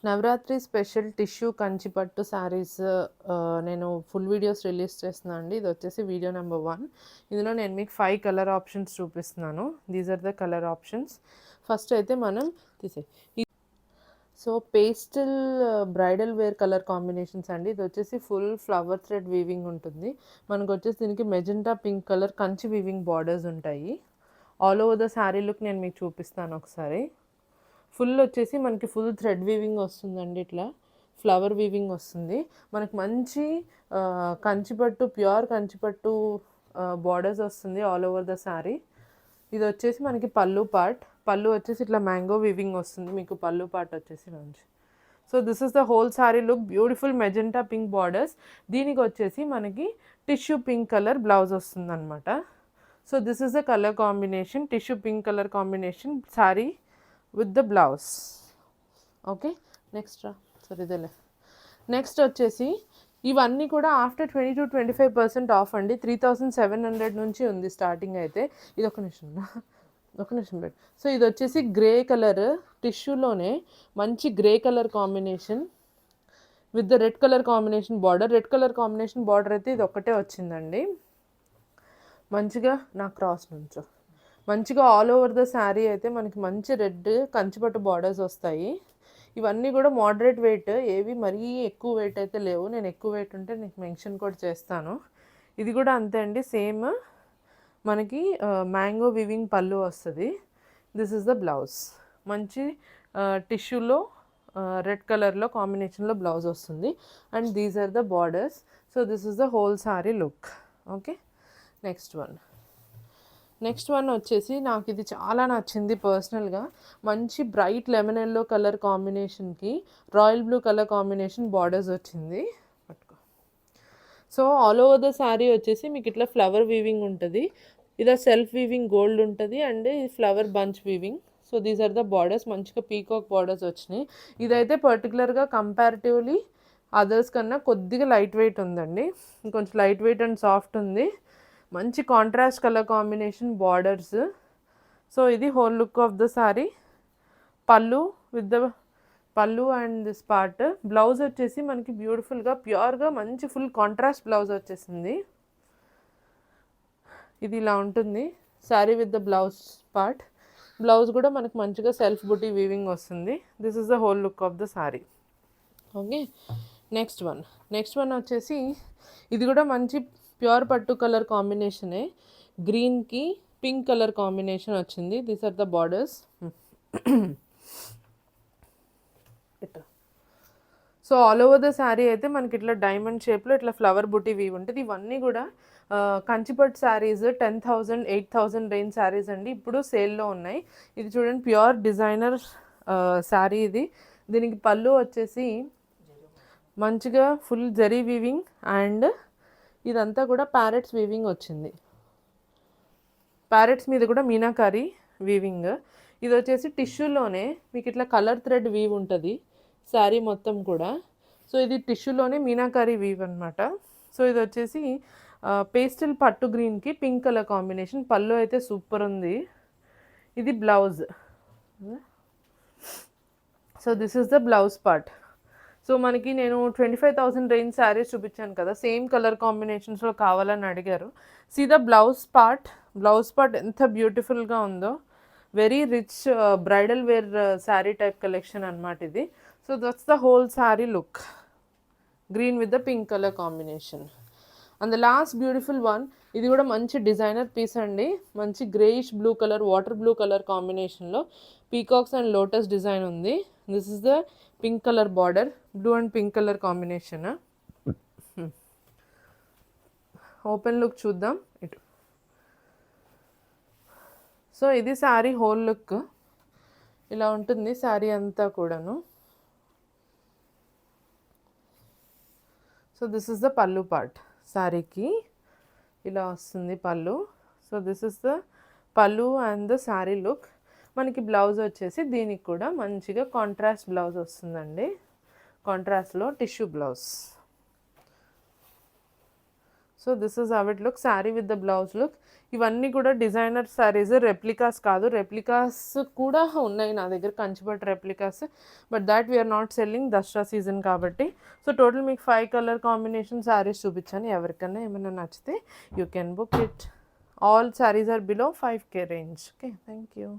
Navratri special tissue కంచిపట్టు శారీస్ నేను full videos release చేస్తున్నాను అండి. ఇది వచ్చేసి వీడియో నెంబర్ 1. ఇందులో నేను మీకు 5 కలర్ ఆప్షన్స్ చూపిస్తున్నాను. These are the colour options. First అయితే మనం తీసే so pastel bridal wear colour combinations అండి. ఇది వచ్చేసి ఫుల్ ఫ్లవర్ థ్రెడ్ వీవింగ్ ఉంటుంది. మనకు వచ్చేసి దీనికి magenta pink colour Kanchi weaving borders ఉంటాయి. All over the sari look నేను మీకు చూపిస్తాను ఒకసారి. ఫుల్ వచ్చేసి మనకి ఫుల్ థ్రెడ్ వీవింగ్ వస్తుందండి. ఇట్లా ఫ్లవర్ వీవింగ్ వస్తుంది. మనకి మంచి కంచిపట్టు, ప్యూర్ కంచిపట్టు బార్డర్స్ వస్తుంది ఆల్ ఓవర్ ద శారీ. ఇది వచ్చేసి మనకి పళ్ళు పార్ట్. పళ్ళు వచ్చేసి ఇట్లా మ్యాంగో వీవింగ్ వస్తుంది మీకు పళ్ళు పార్ట్ వచ్చేసి మంచి. So this is the whole sari look. Beautiful magenta pink borders. దీనికి వచ్చేసి మనకి టిష్యూ పింక్ కలర్ బ్లౌజ్ వస్తుంది అనమాట. So this is the colour combination, tissue pink colour combination sari with the blouse. Okay, next ఇదేలే. Next వచ్చేసి ఇవన్నీ కూడా after 20-25% of అండి. 3700 నుంచి ఉంది స్టార్టింగ్ అయితే. ఇది ఒక నిమిషం పెట్టు. సో ఇది వచ్చేసి గ్రే కలర్ టిష్యూలోనే మంచి grey colour combination with the red colour combination border. Red colour combination border అయితే ఇది ఒక్కటే వచ్చిందండి. మంచిగా నా క్రాస్ నుంచో మంచిగా ఆల్ ఓవర్ ద శారీ అయితే మనకి మంచి రెడ్ కంచిపట్టు బార్డర్స్ వస్తాయి. ఇవన్నీ కూడా మోడరేట్ వెయిట్, ఏవి మరీ ఎక్కువ వెయిట్ అయితే లేవు. నేను ఎక్కువ వెయిట్ ఉంటే నీకు మెన్షన్ కూడా చేస్తాను. ఇది కూడా అంతే అండి, సేమ్ మనకి మ్యాంగో వివింగ్ పళ్ళు వస్తుంది. This is the blouse. మంచి టిష్యూలో రెడ్ కలర్లో కాంబినేషన్లో బ్లౌజ్ వస్తుంది. And these are the borders. So this is the whole sari look. Okay, next one వచ్చేసి నాకు ఇది చాలా నచ్చింది పర్సనల్గా. మంచి బ్రైట్ లెమన్ ఎల్లో కలర్ కాంబినేషన్కి royal blue colour combination borders వచ్చింది. పట్టుకో. So all over the sari వచ్చేసి మీకు ఇట్లా ఫ్లవర్ వీవింగ్ ఉంటుంది. ఇలా సెల్ఫ్ వీవింగ్ గోల్డ్ ఉంటుంది and flower bunch weaving. So these are the borders. మంచిగా పీకాక్ బార్డర్స్ వచ్చినాయి. ఇదైతే పర్టికులర్గా కంపారిటివ్లీ అదర్స్ కన్నా కొద్దిగా లైట్ వెయిట్ ఉందండి. కొంచెం లైట్ వెయిట్ అండ్ సాఫ్ట్ ఉంది. మంచి contrast colour combination borders. So ఇది whole look of the sari. Pallu with the pallu and this part. Blouse వచ్చేసి మనకి బ్యూటిఫుల్గా ప్యూర్గా మంచి ఫుల్ కాంట్రాస్ట్ బ్లౌజ్ వచ్చేసింది. ఇది ఇలా ఉంటుంది sari with the blouse part. Blouse కూడా మనకు మంచిగా సెల్ఫ్ బుటీ వీవింగ్ వస్తుంది. This is the whole look of the sari. Okay, next one వచ్చేసి ఇది కూడా మంచి ప్యూర్ పట్టు కలర్ కాంబినేషనే. గ్రీన్కి పింక్ కలర్ కాంబినేషన్ వచ్చింది. These are the borders. So all over the sari అయితే మనకి ఇట్లా డైమండ్ షేప్లో ఇట్లా ఫ్లవర్ బుటీ వీవ్ ఉంటుంది. ఇవన్నీ కూడా కంచిపట్టు శారీస్ 10,000, 8,000 రేంజ్ శారీస్ అండి. ఇప్పుడు సేల్లో ఉన్నాయి. ఇది చూడండి ప్యూర్ డిజైనర్ శారీ ఇది. దీనికి పళ్ళు వచ్చేసి మంచిగా ఫుల్ జరీ వీవింగ్ అండ్ ఇదంతా కూడా ప్యారెట్స్ వీవింగ్ వచ్చింది. ప్యారెట్స్ మీద కూడా మీనాకారి వీవింగ్. ఇది వచ్చేసి టిష్యూలోనే మీకు ఇట్లా కలర్ థ్రెడ్ వీవ్ ఉంటుంది శారీ మొత్తం కూడా. సో ఇది టిష్యూలోనే మీనాకారి వీవ్ అనమాట. సో ఇది వచ్చేసి పేస్టల్ పట్టు గ్రీన్కి పింక్ కలర్ కాంబినేషన్. పళ్ళు అయితే సూపర్ ఉంది. ఇది blouse. So this is the blouse part. So మనకి నేను 25,000 రేంజ్ శారీస్ చూపించాను కదా, సేమ్ కలర్ కాంబినేషన్స్లో కావాలని అడిగారు. సీ ద బ్లౌజ్ పార్ట్ ఎంత బ్యూటిఫుల్గా ఉందో. Very rich bridal wear sari type collection అనమాట ఇది. So that's the whole sari look. Green with the pink colour combination. And the last beautiful one. ఇది కూడా మంచి డిజైనర్ పీస్ అండి. మంచి greyish blue colour, water blue colour కాంబినేషన్లో పీకాక్స్ అండ్ లోటస్ డిజైన్ ఉంది. This is the pink colour border, blue and pink colour combination. Open look చూద్దాం ఇటు. So ఇది శారీ హోల్ లుక్. ఇలా ఉంటుంది శారీ అంతా కూడాను. So this is the pallu part. శారీకి ఇలా వస్తుంది pallu. So this is the pallu and the sari look. మనకి బ్లౌజ్ వచ్చేసి దీనికి కూడా మంచిగా కాంట్రాస్ట్ బ్లౌజ్ వస్తుందండి. కాంట్రాస్ట్లో tissue blouse. So this is how it look. Sari with the blouse look. ఇవన్నీ కూడా డిజైనర్ శారీస్, రెప్లికాస్ కాదు. రెప్లికాస్ కూడా ఉన్నాయి నా దగ్గర, కంచిపట్టు replicas. But that we are not selling, Dasara season కాబట్టి. సో టోటల్ మీకు 5 కలర్ కాంబినేషన్ శారీస్ చూపించాను. ఎవరికైనా ఏమైనా నచ్చితే you can book it. All saris are below 5K range. Okay, thank you.